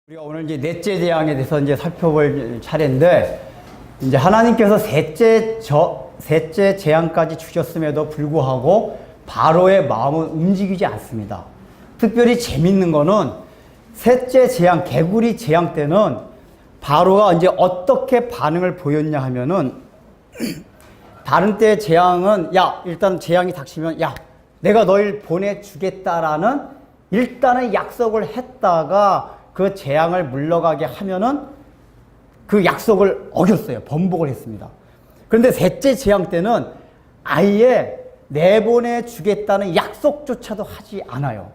우리가 오늘 이제 넷째 재앙에 대해서 이제 살펴볼 차례인데, 이제 하나님께서 셋째 재앙까지 주셨음에도 불구하고 바로의 마음은 움직이지 않습니다. 특별히 재밌는 거는 셋째 재앙, 개구리 재앙 때는 바로가 이제 어떻게 반응을 보였냐 하면은, 다른 때 재앙은 일단 재앙이 닥치면 내가 너희를 보내주겠다라는 일단은 약속을 했다가 그 재앙을 물러가게 하면은 그 약속을 어겼어요. 번복을 했습니다. 그런데 셋째 재앙 때는 아예 내보내 주겠다는 약속조차도 하지 않아요.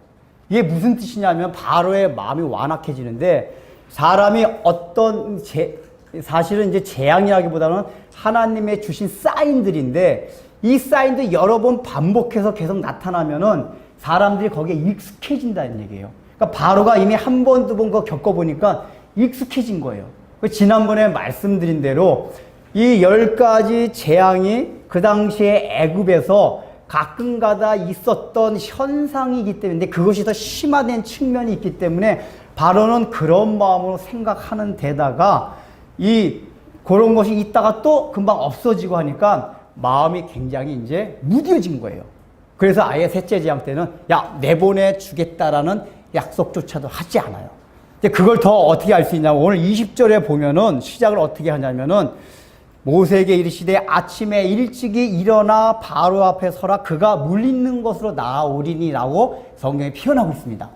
이게 무슨 뜻이냐면 바로의 마음이 완악해지는데, 사람이 사실은 이제 재앙이라기보다는 하나님의 주신 사인들인데, 이 사인도 여러 번 반복해서 계속 나타나면은 사람들이 거기에 익숙해진다는 얘기예요. 그러니까 바로가 이미 한 번, 두 번 겪어보니까 익숙해진 거예요. 지난번에 말씀드린 대로 이 10가지 재앙이 그 당시에 애굽에서 가끔가다 있었던 현상이기 때문에, 그것이 더 심화된 측면이 있기 때문에 바로는 그런 마음으로 생각하는 데다가 그런 것이 있다가 또 금방 없어지고 하니까 마음이 굉장히 이제 무뎌진 거예요. 그래서 아예 셋째 재앙 때는 내보내 주겠다라는 약속조차도 하지 않아요. 그걸 더 어떻게 알 수 있냐면, 오늘 20절에 보면은 시작을 어떻게 하냐면은, 모세에게 이르시되 아침에 일찍이 일어나 바로 앞에 서라, 그가 물리는 곳으로 나아오리니라고 성경에 표현하고 있습니다.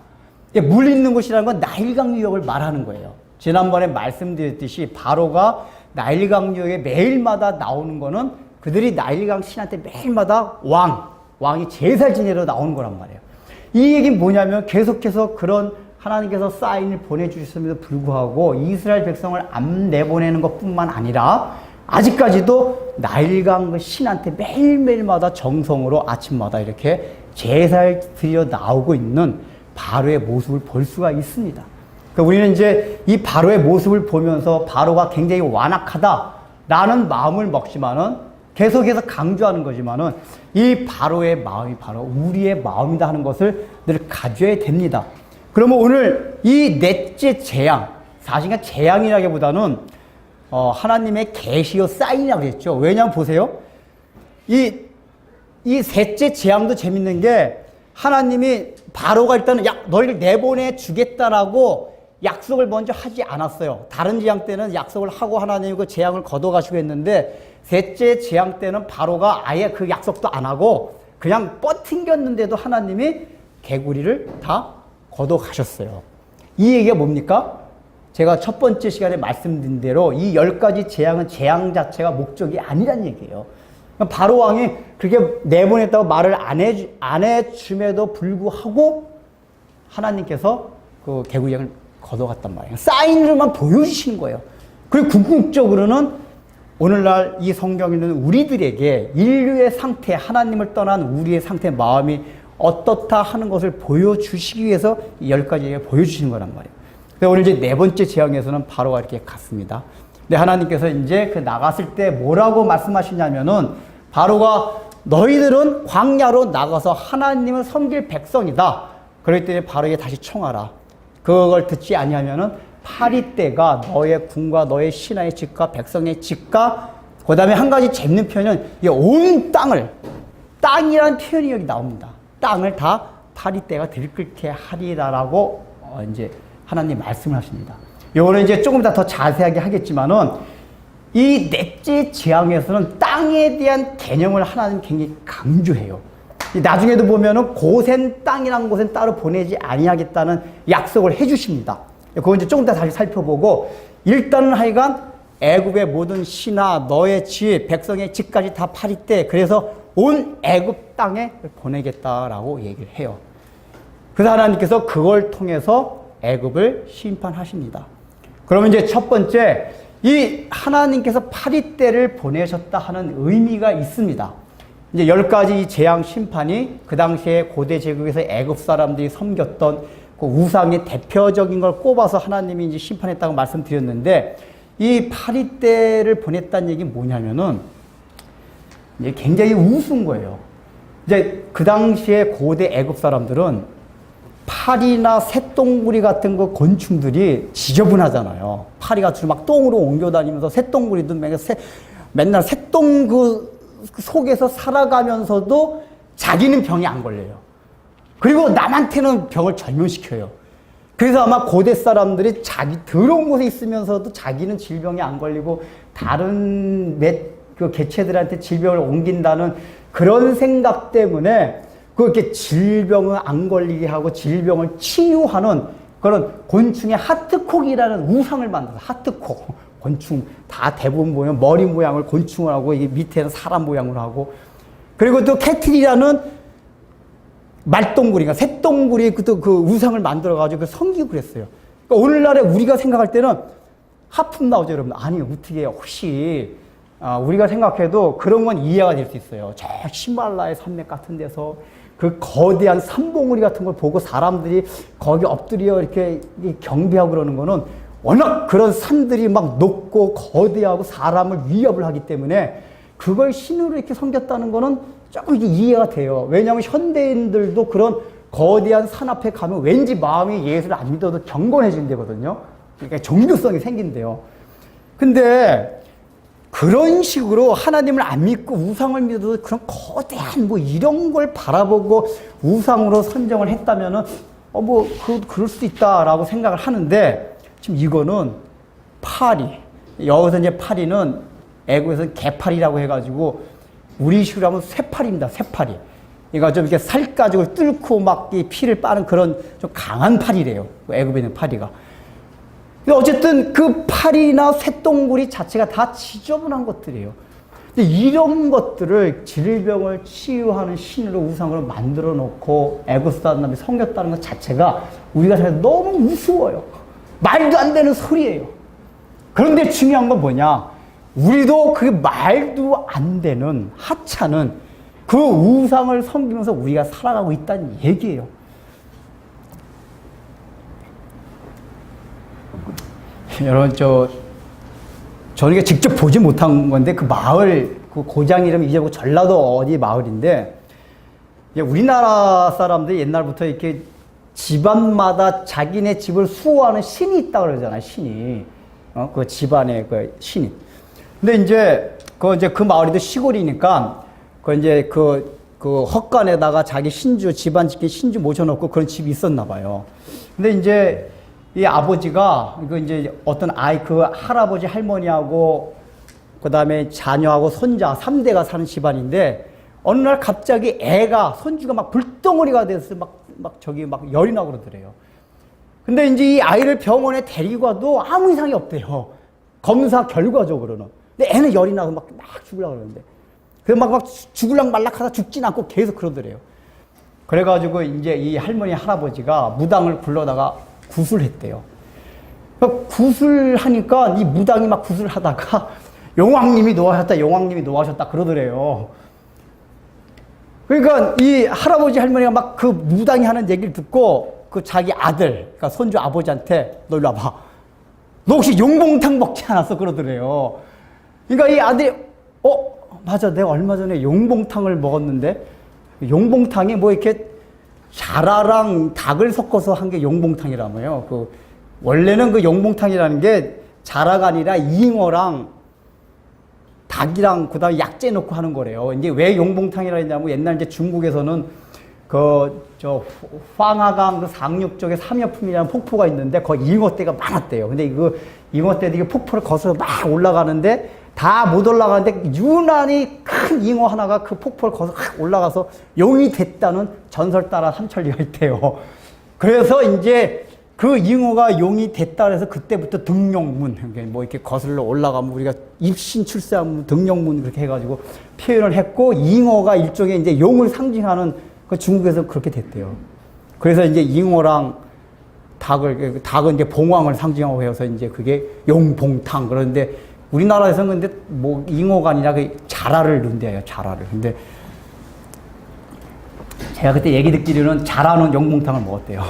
물리는 곳이라는 건 나일강 유역을 말하는 거예요. 지난번에 말씀드렸듯이 바로가 나일강 유역에 매일마다 나오는 거는 그들이 나일강 신한테 매일마다 왕이 제사를 지내러 나오는 거란 말이에요. 이 얘기는 뭐냐면, 계속해서 그런 하나님께서 사인을 보내주셨음에도 불구하고 이스라엘 백성을 안 내보내는 것 뿐만 아니라 아직까지도 나일강 신한테 매일매일마다 정성으로 아침마다 이렇게 제사를 드려 나오고 있는 바로의 모습을 볼 수가 있습니다. 그러니까 우리는 이제 이 바로의 모습을 보면서 바로가 굉장히 완악하다라는 마음을 먹지만은, 계속해서 강조하는 거지만은, 이 바로의 마음이 바로 우리의 마음이다 하는 것을 늘 가져야 됩니다. 그러면 오늘 이 넷째 재앙, 사실 재앙이라기보다는 하나님의 계시요 사인이라고 그랬죠. 왜냐하면 보세요. 이 셋째 재앙도 재밌는 게, 하나님이 바로가 일단은 너희를 내보내 주겠다라고 약속을 먼저 하지 않았어요. 다른 재앙 때는 약속을 하고 하나님이 그 재앙을 걷어가시고 했는데, 셋째 재앙 때는 바로가 아예 그 약속도 안 하고 그냥 뻗팅겼는데도 하나님이 개구리를 다 걷어가셨어요. 이 얘기가 뭡니까? 제가 첫 번째 시간에 말씀드린 대로 이 10가지 재앙은 재앙 자체가 목적이 아니란 얘기예요. 바로 왕이 그렇게 내보냈다고 말을 안 해줌에도 불구하고 하나님께서 그 개구리를 걷어갔단 말이에요. 사인으로만 보여주시는 거예요. 그리고 궁극적으로는 오늘날 이 성경에 있는 우리들에게 인류의 상태, 하나님을 떠난 우리의 상태, 마음이 어떻다 하는 것을 보여주시기 위해서 이 10가지를 보여주시는 거란 말이에요. 그래서 오늘 이제 네 번째 재앙에서는 바로가 이렇게 갔습니다. 근데 하나님께서 이제 나갔을 때 뭐라고 말씀하시냐면은, 바로가 너희들은 광야로 나가서 하나님을 섬길 백성이다. 그럴 때 바로에게 다시 청하라. 그걸 듣지 아니하면은 파리떼가 너의 궁과 너의 신하의 집과 백성의 집과, 그 다음에 한 가지 재밌는 표현은 온 땅이라는 표현이 여기 나옵니다. 땅을 다 파리떼가 들끓게 하리라라고 이제 하나님 말씀을 하십니다. 요거는 이제 조금 더 자세하게 하겠지만은, 이 넷째 재앙에서는 땅에 대한 개념을 하나님 굉장히 강조해요. 나중에도 보면은 고센 땅이라는 곳엔 따로 보내지 아니하겠다는 약속을 해주십니다. 그건 이제 조금 더 다시 살펴보고, 일단은 하여간 애굽의 모든 신하, 너의 집, 백성의 집까지 다 파리떼, 그래서 온 애굽 땅에 보내겠다라고 얘기를 해요. 그래서 하나님께서 그걸 통해서 애굽을 심판하십니다. 그러면 이제 첫 번째, 이 하나님께서 파리떼를 보내셨다 하는 의미가 있습니다. 이제 10가지 재앙 심판이 그 당시에 고대 제국에서 애굽 사람들이 섬겼던 그 우상의 대표적인 걸 꼽아서 하나님이 이제 심판했다고 말씀드렸는데, 이 파리떼를 보냈다는 얘기는 뭐냐면은 이제 굉장히 우스운 거예요. 이제 그 당시에 고대 애굽 사람들은 파리나 새똥구리 같은 그 곤충들이 지저분하잖아요. 파리 같은 막 똥으로 옮겨 다니면서 새똥구리도 맨날 새똥 그 속에서 살아가면서도 자기는 병이 안 걸려요. 그리고 남한테는 병을 전염시켜요. 그래서 아마 고대 사람들이 자기 더러운 곳에 있으면서도 자기는 질병이 안 걸리고 다른 그 개체들한테 질병을 옮긴다는 그런 생각 때문에 그렇게 질병을 안 걸리게 하고 질병을 치유하는 그런 곤충의 하트콕이라는 우상을 만들어서 하트콕 곤충 다 대부분 보면 머리 모양을 곤충을 하고 이게 밑에는 사람 모양으로 하고 그리고 또 캐틀이라는 말똥구리가 새똥구리 그 우상을 만들어가지고 그 섬기고 그랬어요. 그러니까 오늘날에 우리가 생각할 때는 하품 나오죠, 여러분. 아니 어떻게 혹시 우리가 생각해도 그런 건 이해가 될 수 있어요. 저 히말라야 산맥 같은 데서 그 거대한 산봉우리 같은 걸 보고 사람들이 거기 엎드려 이렇게 경배하고 그러는 거는 워낙 그런 산들이 막 높고 거대하고 사람을 위협을 하기 때문에 그걸 신으로 이렇게 섬겼다는 거는 조금 이해가 돼요. 왜냐하면 현대인들도 그런 거대한 산 앞에 가면 왠지 마음이 예수를 안 믿어도 경건해진대거든요. 그러니까 종교성이 생긴대요. 근데 그런 식으로 하나님을 안 믿고 우상을 믿어도 그런 거대한 뭐 이런 걸 바라보고 우상으로 선정을 했다면은 그럴 수 있다라고 생각을 하는데 지금 이거는 파리. 여기서 이제 파리는 애국에서는 개파리라고 해가지고 우리 식으로 하면 쇠파리입니다. 쇠파리. 그러니까 좀 이렇게 살 가지고 뚫고 막 이 피를 빠는 그런 좀 강한 파리래요. 애국에 있는 파리가. 어쨌든 그 파리나 쇠똥구리 자체가 다 지저분한 것들이에요. 근데 이런 것들을 질병을 치유하는 신으로 우상으로 만들어 놓고 애국 사람들이 섬겼다는 것 자체가 우리가 생각해도 너무 우스워요. 말도 안 되는 소리예요. 그런데 중요한 건 뭐냐? 우리도 그 말도 안 되는 하찮은 그 우상을 섬기면서 우리가 살아가고 있다는 얘기예요. 여러분, 저는 이게 직접 보지 못한 건데, 그 마을, 그 고장 이름이 이제 전라도 어디 마을인데, 우리나라 사람들이 옛날부터 이렇게 집안마다 자기네 집을 수호하는 신이 있다고 그러잖아요, 신이. 그 집안의 그 신이. 근데 이제 그 마을이도 시골이니까, 그 헛간에다가 자기 집안 지킨 신주 모셔놓고 그런 집이 있었나 봐요. 근데 이제 이 아버지가, 이거 이제 어떤 그 할아버지 할머니하고, 그 다음에 자녀하고 손자, 3대가 사는 집안인데, 어느 날 갑자기 손주가 막 불덩어리가 돼서 막 열이 나고 그러더래요. 근데 이제 이 아이를 병원에 데리고 가도 아무 이상이 없대요. 검사 결과적으로는. 근데 애는 열이 나서 막 죽으려고 그러는데. 그래서 막 죽을락 말락 하다 죽진 않고 계속 그러더래요. 그래가지고 이제 이 할머니 할아버지가 무당을 불러다가 구슬했대요. 구슬하니까 이 무당이 막 구슬하다가 용왕님이 노하셨다 그러더래요. 그러니까 이 할아버지 할머니가 막 그 무당이 하는 얘기를 듣고 그 자기 아들, 그러니까 손주 아버지한테 너 일로 와봐. 너 혹시 용봉탕 먹지 않았어? 그러더래요. 그러니까 이 아들이 맞아, 내가 얼마 전에 용봉탕을 먹었는데 용봉탕이 뭐 이렇게 자라랑 닭을 섞어서 한 게 용봉탕이라며요. 원래는 그 용봉탕이라는 게 자라가 아니라 잉어랑 닭이랑 그다음에 약재 넣고 하는 거래요. 이제 왜 용봉탕이라 했냐면 옛날 이제 중국에서는 황하강 그 상륙 쪽에 삼여품이라는 폭포가 있는데 거기 잉어떼가 많았대요. 근데 잉어떼들이 폭포를 거슬러 막 올라가는데 다 못 올라가는데 유난히 큰 잉어 하나가 그 폭포를 거슬러 올라가서 용이 됐다는 전설 따라 삼천리가 있대요. 그래서 이제 그 잉어가 용이 됐다 그래서 그때부터 등용문, 뭐 이렇게 거슬러 올라가면 우리가 입신 출세하면 등용문 그렇게 해가지고 표현을 했고, 잉어가 일종의 이제 용을 상징하는 그 중국에서 그렇게 됐대요. 그래서 이제 잉어랑 닭은 이제 봉황을 상징하고 해서 이제 그게 용봉탕. 그런데 우리나라에서는 근데 뭐 잉어가 아니라 그 자라를 넣는데요, 자라를. 근데 제가 그때 얘기 듣기로는 자라는 용봉탕을 먹었대요.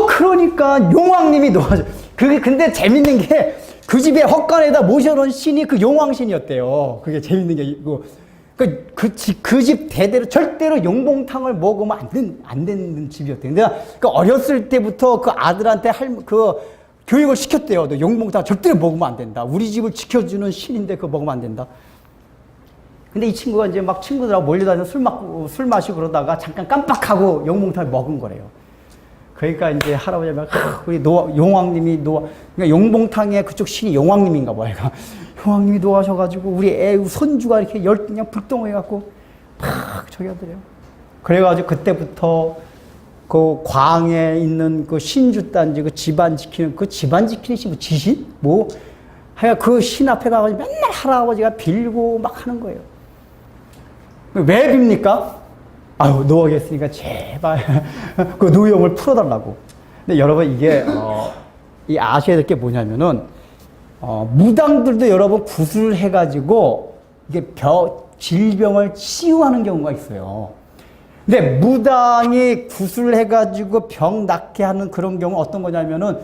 그러니까 용왕님이 놓아줘. 근데 재밌는 게 그 집에 헛간에다 모셔놓은 신이 그 용왕신이었대요. 그게 재밌는 게 있고. 그 집 대대로 절대로 용봉탕을 먹으면 안 되는 집이었대요. 내가 그 어렸을 때부터 그 아들한테 교육을 시켰대요. 너 용봉탕 절대로 먹으면 안 된다. 우리 집을 지켜주는 신인데 그거 먹으면 안 된다. 근데 이 친구가 이제 막 친구들하고 몰려다니면서 술 마시고 그러다가 잠깐 깜빡하고 용봉탕을 먹은 거래요. 그러니까 이제 할아버지가 우리 용왕님이 그러니까 용봉탕의 그쪽 신이 용왕님인가 봐요. 용왕님이 노하셔가지고 우리 애 손주가 이렇게 그냥 불똥해갖고 팍 저기 하더래요. 그래가지고 그때부터 그 광에 있는 그 신주단지 그 집안 지키는 신 지신 하여 그 신 앞에 가가지고 맨날 할아버지가 빌고 막 하는 거예요. 왜 빕니까? 아유, 노하겠으니까 제발 그 노염을 풀어달라고. 근데 여러분 이게 이 아셔야 될 게 뭐냐면은 무당들도 여러분 구슬 해가지고 이게 질병을 치유하는 경우가 있어요. 근데 무당이 구슬 해가지고 병 낫게 하는 그런 경우 어떤 거냐면은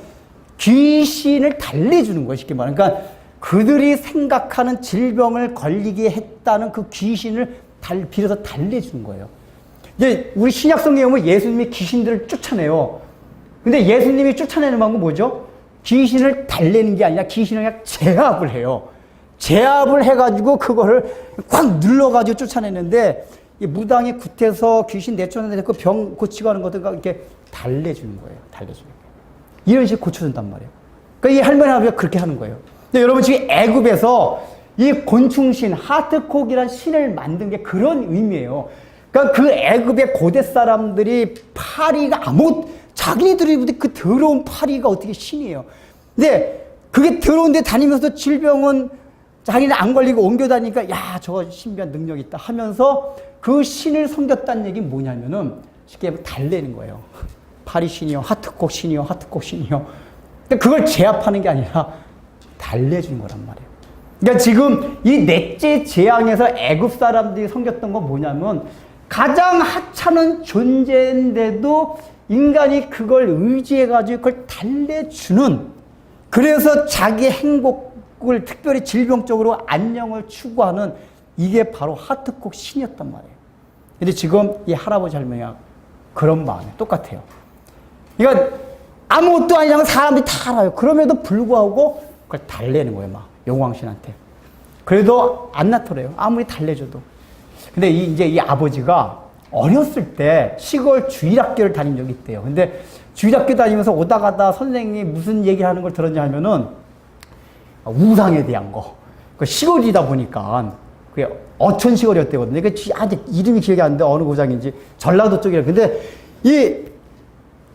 귀신을 달래주는 거예요. 쉽게 말하면. 그러니까 그들이 생각하는 질병을 걸리게 했다는 그 귀신을 빌어서 달래주는 거예요. 이제 우리 신약 성경에 보면 예수님이 귀신들을 쫓아내요. 근데 예수님이 쫓아내는 방법은 뭐죠? 귀신을 달래는 게 아니라 귀신을 그냥 제압을 해요. 제압을 해가지고 그거를 꽉 눌러가지고 쫓아내는데 이 무당이 굿해서 귀신 내쫓는데 그 병 고치고 하는 것들과 이렇게 달래주는 거예요. 달래주는 거예요. 이런 식으로 고쳐준단 말이에요. 그러니까 이 할머니 아버지가 그렇게 하는 거예요. 근데 여러분 지금 애굽에서 이 곤충신, 하트콕이라는 신을 만든 게 그런 의미예요. 그러니까 그 애굽의 고대 사람들이 파리가 자기들이 그 더러운 파리가 어떻게 신이에요. 근데 그게 더러운데 다니면서 질병은 자기는 안 걸리고 옮겨 다니니까 야, 저거 신비한 능력이 있다 하면서 그 신을 섬겼다는 얘기는 뭐냐면은 쉽게 말하면 달래는 거예요. 파리 신이요, 하트콕 신이요, 하트콕 신이요. 근데 그걸 제압하는 게 아니라 달래주는 거란 말이에요. 그러니까 지금 이 넷째 재앙에서 애굽 사람들이 섬겼던 건 뭐냐면 가장 하찮은 존재인데도 인간이 그걸 의지해가지고 그걸 달래주는, 그래서 자기 행복을 특별히 질병적으로 안녕을 추구하는 이게 바로 하트콕 신이었단 말이에요. 근데 지금 이 할아버지 할머니가 그런 마음이 똑같아요. 그러니까 아무것도 아니라면 사람들이 다 알아요. 그럼에도 불구하고 그걸 달래는 거예요, 막 용왕신한테. 그래도 안 나더래요. 아무리 달래줘도. 근데 이제 이 아버지가 어렸을 때 시골 주일학교를 다닌 적이 있대요. 근데 주일학교 다니면서 오다 가다 선생님이 무슨 얘기하는 걸 들었냐 하면은 우상에 대한 거. 그 시골이다 보니까 그게 어촌 시골이었대거든요. 그 아직 이름이 기억이 안 나는데 어느 고장인지 전라도 쪽이라. 근데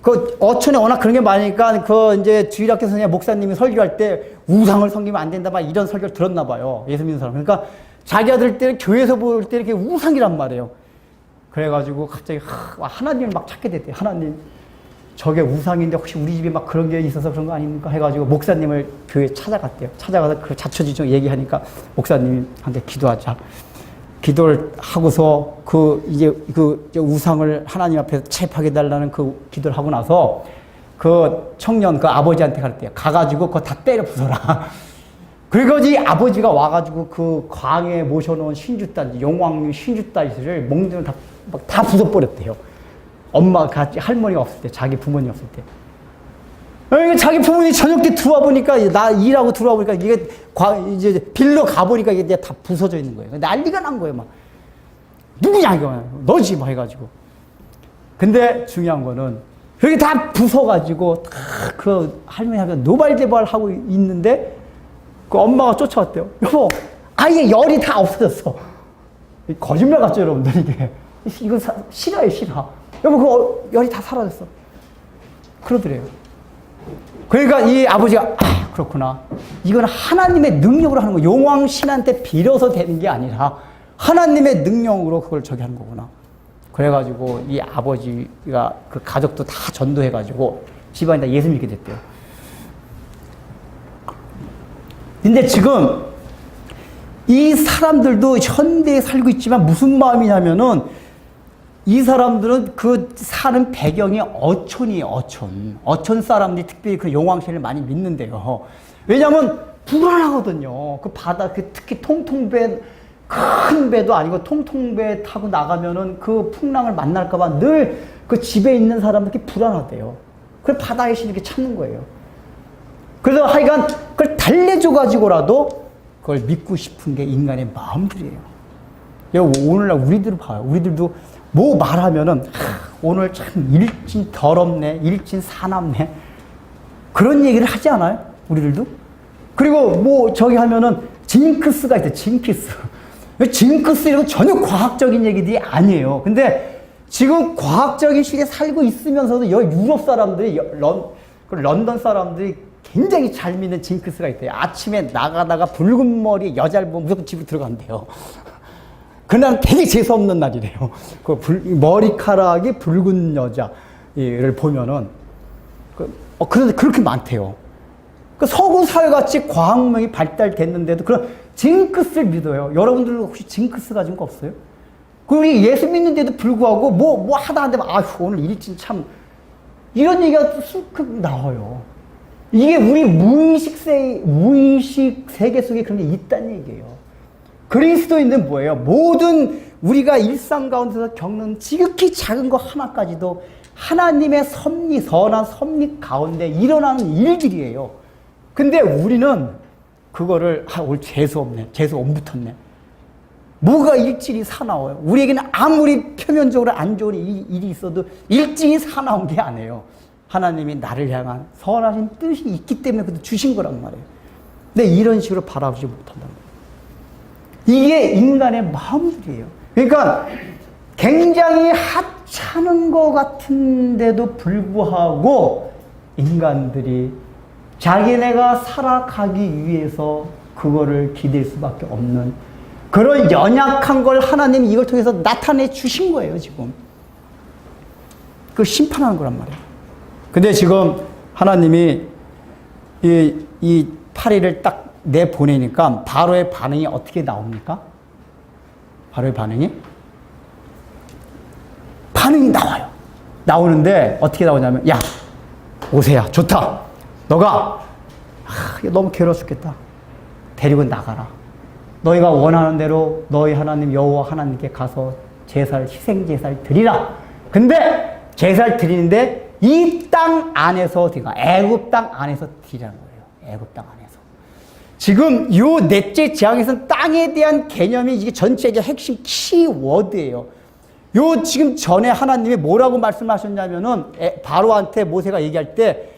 그 어촌에 워낙 그런 게 많으니까 그 이제 주일학교 선생님 목사님이 설교할 때 우상을 섬기면 안 된다 막 이런 설교를 들었나 봐요. 예수 믿는 사람. 그러니까 자기 아들 때 교회에서 볼 때 이렇게 우상이란 말이에요. 그래가지고 갑자기 하나님을 막 찾게 됐대요. 하나님, 저게 우상인데 혹시 우리 집에 막 그런 게 있어서 그런 거 아닙니까? 해가지고 목사님을 교회에 찾아갔대요. 찾아가서 그 자초지종 얘기하니까 목사님한테 기도하자. 기도를 하고서 이제 우상을 하나님 앞에서 체포하게 달라는 그 기도를 하고 나서 그 청년, 그 아버지한테 갔대요. 가가지고 그거 다 때려 부숴라. 그리고 이 아버지가 와가지고 그 광에 모셔놓은 신주단지, 용왕님 신주단지를 몽둥이를 다 부숴버렸대요. 엄마가, 할머니가 없을 때, 자기 부모님 없을 때. 자기 부모님이 저녁 때 들어와 보니까, 나 일하고 들어와 보니까 이게 이제 빌로 가보니까 이게 다 부서져 있는 거예요. 난리가 난 거예요, 막. 누구냐, 이거. 너지, 막 해가지고. 근데 중요한 거는, 여기 다 부숴가지고, 그 할머니가 노발대발 하고 있는데, 그 엄마가 쫓아왔대요. 여보, 아예 열이 다 없어졌어. 거짓말 같죠, 여러분들, 이게. 이거 실화예요, 실화. 여보, 그 열이 다 사라졌어. 그러더래요. 그러니까 이 아버지가, 그렇구나. 이건 하나님의 능력으로 하는 거. 용왕신한테 빌어서 되는 게 아니라 하나님의 능력으로 그걸 저기 하는 거구나. 그래가지고 이 아버지가 그 가족도 다 전도해가지고 집안이 다 예수 믿게 됐대요. 근데 지금 이 사람들도 현대에 살고 있지만 무슨 마음이냐면은 이 사람들은 그 사는 배경이 어촌이에요, 어촌. 어촌 사람들이 특별히 그 용왕신을 많이 믿는데요. 왜냐면 불안하거든요. 그 바다, 특히 통통된 큰 배도 아니고 통통배 타고 나가면은 그 풍랑을 만날까봐 늘 그 집에 있는 사람들이 불안하대요. 그걸 바다에 이렇게 찾는 거예요. 그래서 하여간 그걸 달래줘가지고라도 그걸 믿고 싶은 게 인간의 마음들이에요. 오늘날 우리들 봐요. 우리들도 뭐 말하면은, 오늘 참 일진 더럽네, 일진 사납네. 그런 얘기를 하지 않아요? 우리들도? 그리고 뭐 저기 하면은 징크스가 있대, 징크스. 징크스 이런 건 전혀 과학적인 얘기들이 아니에요. 근데 지금 과학적인 시대에 살고 있으면서도 유럽 사람들이, 런던 사람들이 굉장히 잘 믿는 징크스가 있대요. 아침에 나가다가 붉은 머리 여자를 보면 무조건 집으로 들어간대요. 그날 되게 재수없는 날이래요. 그 머리카락이 붉은 여자를 보면은, 그런데 그렇게 많대요. 그 서구 사회같이 과학망이 발달됐는데도 그런 징크스를 믿어요. 여러분들 혹시 징크스 가진 거 없어요? 우리 예수 믿는데도 불구하고 뭐 하다 한데 아휴 오늘 일진 참 이런 얘기가 쑥 나와요. 이게 우리 무의식 세계 속에 그런 게 있다는 얘기예요. 그리스도인은 뭐예요? 모든 우리가 일상 가운데서 겪는 지극히 작은 거 하나까지도 하나님의 섭리, 선한 섭리 가운데 일어나는 일들이에요. 근데 우리는 그거를 오늘 재수없네, 재수 못 붙었네. 뭐가 일진이 사나워요? 우리에게는 아무리 표면적으로 안 좋은 일이 있어도 일진이 사나운 게 아니에요. 하나님이 나를 향한 선하신 뜻이 있기 때문에 그것도 주신 거란 말이에요. 근데 이런 식으로 바라보지 못한다는 거예요. 이게 인간의 마음들이에요. 그러니까 굉장히 하찮은 것 같은데도 불구하고 인간들이 자기네가 살아가기 위해서 그거를 기댈 수밖에 없는 그런 연약한 걸 하나님이 이걸 통해서 나타내 주신 거예요, 지금. 그걸 심판하는 거란 말이에요. 근데 지금 하나님이 이 파리를 딱 내보내니까 바로의 반응이 어떻게 나옵니까? 바로의 반응이 나와요. 나오는데 어떻게 나오냐면, 야, 오세야, 좋다. 너가 너무 괴로워 죽겠다. 데리고 나가라. 너희가 원하는 대로 너희 하나님 여호와 하나님께 가서 제사를 희생 제사를 드리라. 근데 제사를 드리는데 이 땅 안에서 드리라. 애굽 땅 안에서 드리라는 거예요. 애굽 땅 안에서. 지금 요 넷째 재앙에서는 땅에 대한 개념이 이게 전체의 핵심 키워드예요. 요 지금 전에 하나님이 뭐라고 말씀하셨냐면은 바로한테 모세가 얘기할 때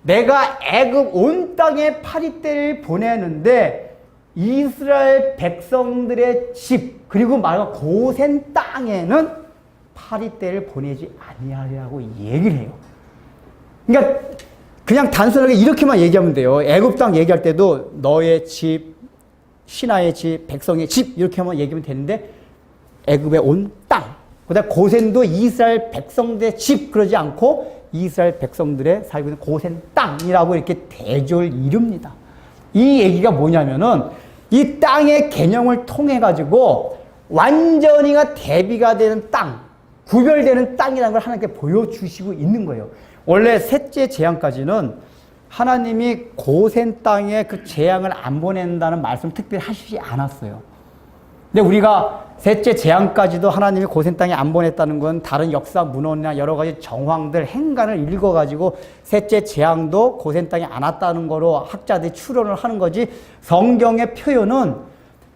내가 애굽 온 땅에 파리떼를 보내는데 이스라엘 백성들의 집 그리고 말과 고센 땅에는 파리떼를 보내지 아니하리라고 얘기를 해요. 그러니까 그냥 단순하게 이렇게만 얘기하면 돼요. 애굽 땅 얘기할 때도 너의 집, 신하의 집, 백성의 집 이렇게만 얘기하면 되는데 애굽에 온 땅, 그다음 고센도 이스라엘 백성들의 집 그러지 않고 이스라엘 백성들의 살고 있는 고센 땅이라고 이렇게 대조를 이룹니다. 이 얘기가 뭐냐면은 이 땅의 개념을 통해 가지고 완전히가 대비가 되는 땅, 구별되는 땅이라는 걸 하나님께 보여주시고 있는 거예요. 원래 셋째 재앙까지는 하나님이 고센 땅에 그 재앙을 안 보낸다는 말씀을 특별히 하시지 않았어요. 근데 우리가 셋째 재앙까지도 하나님이 고센 땅에 안 보냈다는 건 다른 역사 문헌이나 여러 가지 정황들 행간을 읽어가지고 셋째 재앙도 고센 땅에 안 왔다는 거로 학자들이 추론을 하는 거지 성경의 표현은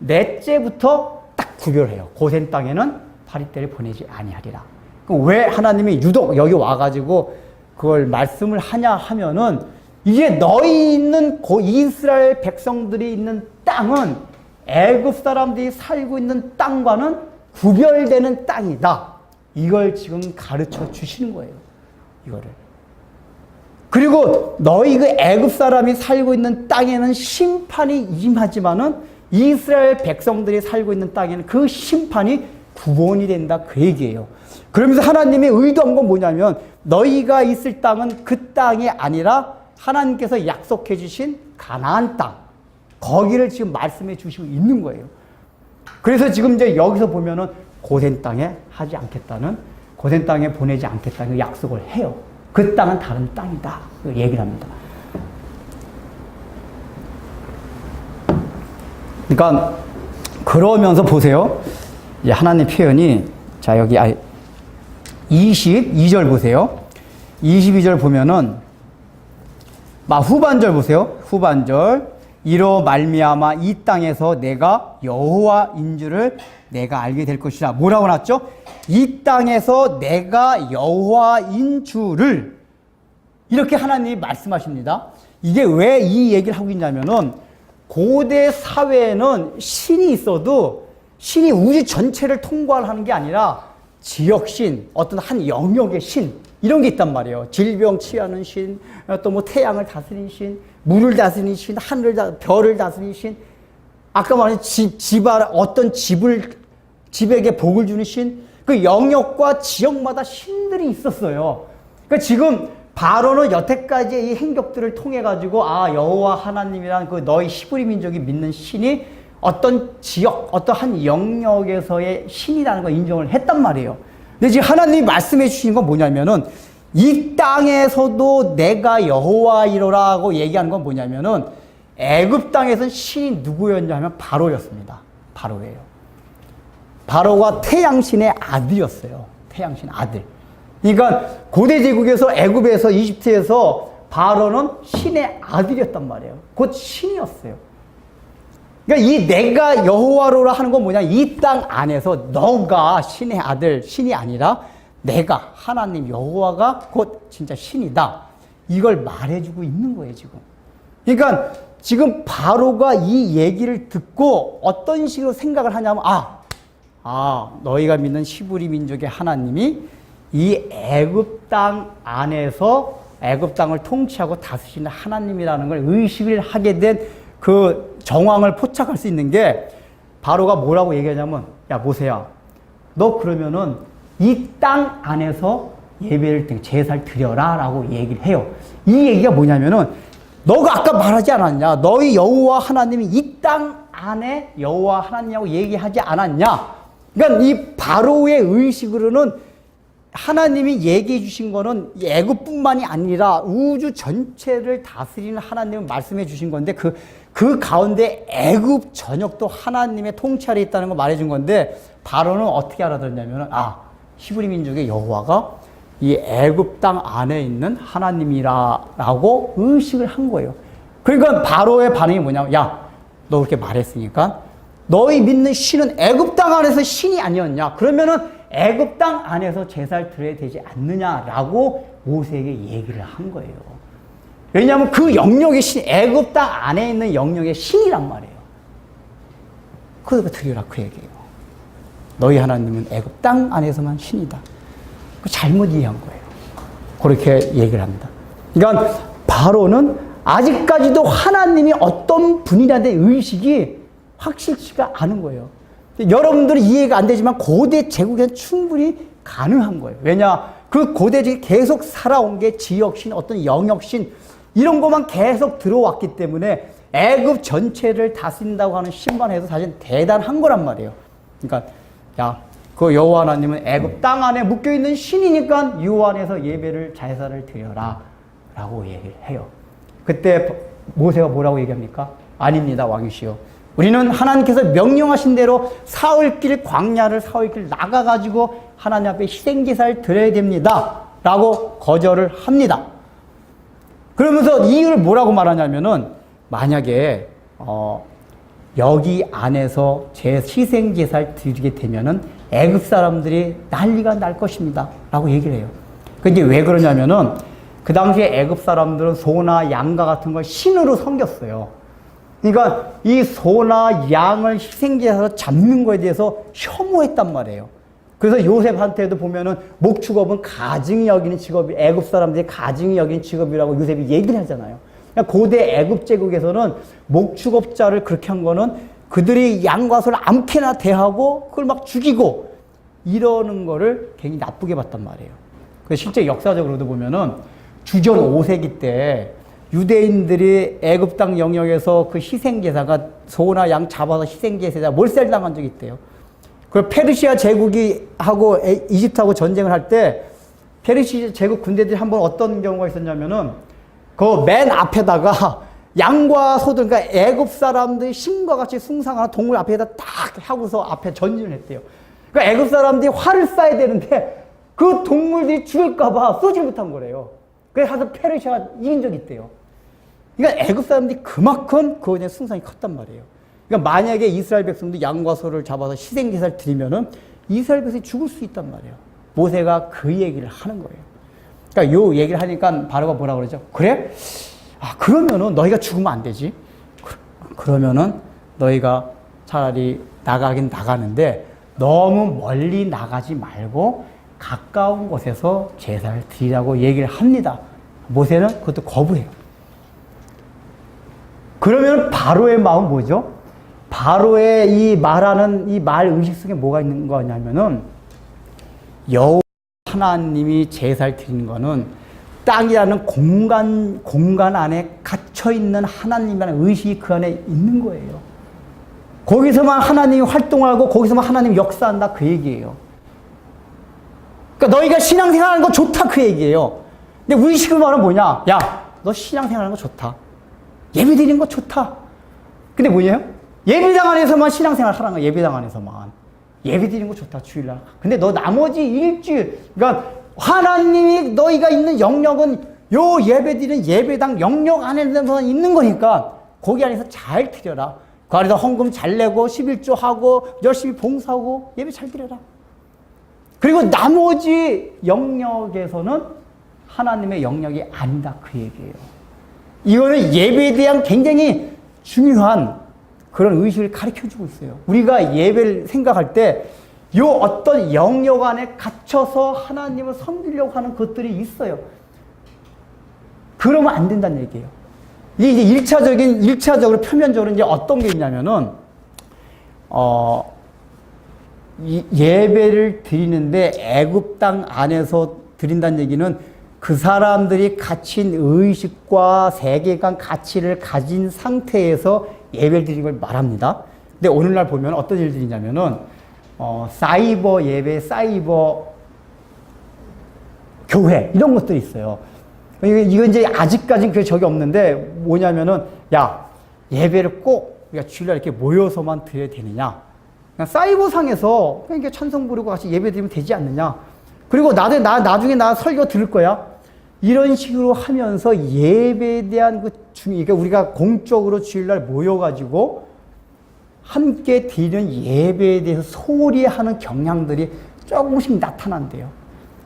넷째부터 딱 구별해요. 고센 땅에는 파리떼를 보내지 아니하리라. 그럼 왜 하나님이 유독 여기 와가지고 그걸 말씀을 하냐 하면은 이게 너희 있는 이스라엘 백성들이 있는 땅은 애굽 사람들이 살고 있는 땅과는 구별되는 땅이다. 이걸 지금 가르쳐 주시는 거예요. 이거를. 그리고 너희 그 애굽 사람이 살고 있는 땅에는 심판이 임하지만은 이스라엘 백성들이 살고 있는 땅에는 그 심판이 구원이 된다. 그 얘기예요. 그러면서 하나님이 의도한 건 뭐냐면 너희가 있을 땅은 그 땅이 아니라 하나님께서 약속해 주신 가나안 땅. 거기를 지금 말씀해 주시고 있는 거예요. 그래서 지금 이제 여기서 보면은 고센 땅에 하지 않겠다는, 고센 땅에 보내지 않겠다는 약속을 해요. 그 땅은 다른 땅이다. 얘기를 합니다. 그러니까 그러면서 보세요. 이제 하나님 표현이, 자, 여기 22절 보세요. 22절 보면은, 막 후반절 보세요. 후반절. 이로 말미암아 이 땅에서 내가 여호와인 줄을 내가 알게 될 것이라. 뭐라고 났죠? 이 땅에서 내가 여호와인 줄을, 이렇게 하나님이 말씀하십니다. 이게 왜 이 얘기를 하고 있냐면은, 고대 사회에는 신이 있어도 신이 우주 전체를 통괄하는 게 아니라 지역신, 어떤 한 영역의 신, 이런 게 있단 말이에요. 질병 치유하는 신, 또 뭐 태양을 다스리는 신, 물을 다스리는 신, 별을 다스리는 신, 아까 말한 어떤 집에게 복을 주는 신, 그 영역과 지역마다 신들이 있었어요. 그러니까 지금 바로는 여태까지의 이 행적들을 통해 가지고, 아, 여호와 하나님이란 그 너희 히브리 민족이 믿는 신이 어떤 지역, 어떤 한 영역에서의 신이라는 걸 인정을 했단 말이에요. 근데 지금 하나님이 말씀해 주신 건 뭐냐면은, 이 땅에서도 내가 여호와이로라고 얘기하는 건 뭐냐면은, 애굽 땅에서는 신이 누구였냐면 바로였습니다. 바로예요. 바로가 태양신의 아들이었어요. 태양신 아들. 그러니까 고대 제국에서, 애굽에서, 이집트에서 바로는 신의 아들이었단 말이에요. 곧 신이었어요. 그러니까 이 내가 여호와로라 하는 건 뭐냐, 이 땅 안에서 너가 신의 아들, 신이 아니라 내가 하나님 여호와가 곧 진짜 신이다, 이걸 말해주고 있는 거예요 지금. 그러니까 지금 바로가 이 얘기를 듣고 어떤 식으로 생각을 하냐면, 너희가 믿는 히브리 민족의 하나님이 이 애굽 땅 안에서 애굽 땅을 통치하고 다스리는 하나님이라는 걸 의식을 하게 된 그 정황을 포착할 수 있는 게, 바로가 뭐라고 얘기하냐면, 야 모세야, 너 그러면은 이 땅 안에서 예배를, 제사를 드려라 라고 얘기를 해요. 이 얘기가 뭐냐면은, 너가 아까 말하지 않았냐, 너희 여호와 하나님이 이 땅 안에 여호와 하나님이라고 얘기하지 않았냐. 그러니까 이 바로의 의식으로는 하나님이 얘기해 주신 거는 애굽뿐만이 아니라 우주 전체를 다스리는 하나님을 말씀해 주신 건데, 그 가운데 애굽 전역도 하나님의 통치 아래 있다는 걸 말해 준 건데, 바로는 어떻게 알아들었냐면, 히브리 민족의 여호와가 이 애굽 땅 안에 있는 하나님이라고 의식을 한 거예요. 그러니까 바로의 반응이 뭐냐면, 야, 너 그렇게 말했으니까 너희 믿는 신은 애굽 땅 안에서 신이 아니었냐? 그러면은 애굽 땅 안에서 제사를 드려야 되지 않느냐라고 모세에게 얘기를 한 거예요. 왜냐하면 그 영역의 신, 애굽 땅 안에 있는 영역의 신이란 말이에요. 그거 드리라 그 얘기예요. 너희 하나님은 애굽 땅 안에서만 신이다. 그 잘못 이해한 거예요. 그렇게 얘기를 합니다. 그러니까 바로는 아직까지도 하나님이 어떤 분이라는 의식이 확실치가 않은 거예요. 여러분들이 이해가 안 되지만 고대 제국에는 충분히 가능한 거예요. 왜냐? 그 고대 제국이 계속 살아온 게 지역신, 어떤 영역신, 이런 것만 계속 들어왔기 때문에 애굽 전체를 다스린다고 하는 신만 해도 사실 대단한 거란 말이에요. 그러니까 야, 그 여호와 하나님은 애굽 땅 안에 묶여있는 신이니까 유 안에서 예배를, 제사를 드려라 라고 얘기를 해요. 그때 모세가 뭐라고 얘기합니까? 아닙니다, 왕이시여. 우리는 하나님께서 명령하신 대로 사흘길 광야를 사흘길 나가가지고 하나님 앞에 희생제사를 드려야 됩니다 라고 거절을 합니다. 그러면서 이유를 뭐라고 말하냐면은, 만약에 여기 안에서 제 희생제사를 드리게 되면은 애굽 사람들이 난리가 날 것입니다 라고 얘기를 해요. 근데 왜 그러냐면은, 그 당시에 애굽 사람들은 소나 양과 같은 걸 신으로 섬겼어요. 그러니까 이 소나 양을 희생제사로 잡는 거에 대해서 혐오했단 말이에요. 그래서 요셉한테도 보면은 목축업은 가증이 여기는 직업이, 애굽 사람들이 가증이 여기는 직업이라고 요셉이 얘기를 하잖아요. 그러니까 고대 애굽 제국에서는 목축업자를 그렇게 한 거는 그들이 양과 소를 아무렇게나 대하고 그걸 막 죽이고 이러는 거를 굉장히 나쁘게 봤단 말이에요. 그래서 실제 역사적으로도 보면은 주전 5세기 때 유대인들이 애굽 땅 영역에서 그 희생제사가 소나 양 잡아서 희생제사에 몰살당한 적이 있대요. 그 페르시아 제국이 하고 이집트하고 전쟁을 할 때 페르시아 제국 군대들이 한번 어떤 경우가 있었냐면은 그 맨 앞에다가 양과 소들, 그러니까 애굽 사람들이 신과 같이 숭상하는 동물 앞에다 딱 하고서 앞에 전진을 했대요. 그러니까 애굽 사람들이 활을 쏴야 되는데 그 동물들이 죽을까봐 쏘지 못한 거래요. 그래서 페르시아가 이긴 적이 있대요. 그러니까 애굽 사람들이 그만큼 그거에 대한 숭상이 컸단 말이에요. 그러니까 만약에 이스라엘 백성도 양과 소를 잡아서 희생제사를 드리면은 이스라엘 백성이 죽을 수 있단 말이에요. 모세가 그 얘기를 하는 거예요. 그러니까 요 얘기를 하니까 바로가 뭐라 그러죠? 그래? 아, 그러면은 너희가 죽으면 안 되지. 그러면은 너희가 차라리 나가긴 나가는데 너무 멀리 나가지 말고 가까운 곳에서 제사를 드리라고 얘기를 합니다. 모세는 그것도 거부해요. 그러면 바로의 마음 뭐죠? 바로의 이 말하는 이 말 의식 속에 뭐가 있는 거냐면은 여호와 하나님이 제사를 드리는 거는 땅이라는 공간 안에 갇혀 있는 하나님이라는 의식이 그 안에 있는 거예요. 거기서만 하나님이 활동하고 거기서만 하나님이 역사한다 그 얘기예요. 그러니까 너희가 신앙생활하는 거 좋다 그 얘기예요. 근데 우리 식으로 말하면 뭐냐? 야, 너 신앙생활하는 거 좋다. 예배 드리는 거 좋다. 근데 뭐예요? 예배당 안에서만 신앙생활 하라는 거야. 예배당 안에서만. 예배 드리는 거 좋다. 주일날. 근데 너 나머지 일주일, 그러니까 하나님이 너희가 있는 영역은 요 예배 드리는 예배당 영역 안에서 있는 거니까 거기 안에서 잘 드려라. 그 안에서 헌금 잘 내고 11조 하고 열심히 봉사하고 예배 잘 드려라. 그리고 나머지 영역에서는 하나님의 영역이 아니다 그 얘기예요. 이거는 예배에 대한 굉장히 중요한 그런 의식을 가르쳐주고 있어요. 우리가 예배를 생각할 때 요 어떤 영역 안에 갇혀서 하나님을 섬기려고 하는 것들이 있어요. 그러면 안 된다는 얘기예요. 이게 이제 1차적으로 표면적으로 이제 어떤 게 있냐면은, 예배를 드리는데 애굽 땅 안에서 드린다는 얘기는 그 사람들이 가진 의식과 세계관 가치를 가진 상태에서 예배를 드리는 걸 말합니다. 근데 오늘날 보면 어떤 일들이 있냐면은, 사이버 예배, 사이버 교회, 이런 것들이 있어요. 이건 이제 아직까지는 그게 적이 없는데, 뭐냐면은, 야, 예배를 꼭 우리가 주일날 이렇게 모여서만 드려야 되느냐. 그냥 사이버상에서 그냥 이렇게 찬송 부르고 같이 예배 드리면 되지 않느냐. 그리고 나중에 나 설교 들을 거야. 이런 식으로 하면서 예배에 대한 그러니까 우리가 공적으로 주일날 모여가지고 함께 드리는 예배에 대해서 소홀히 하는 경향들이 조금씩 나타난대요.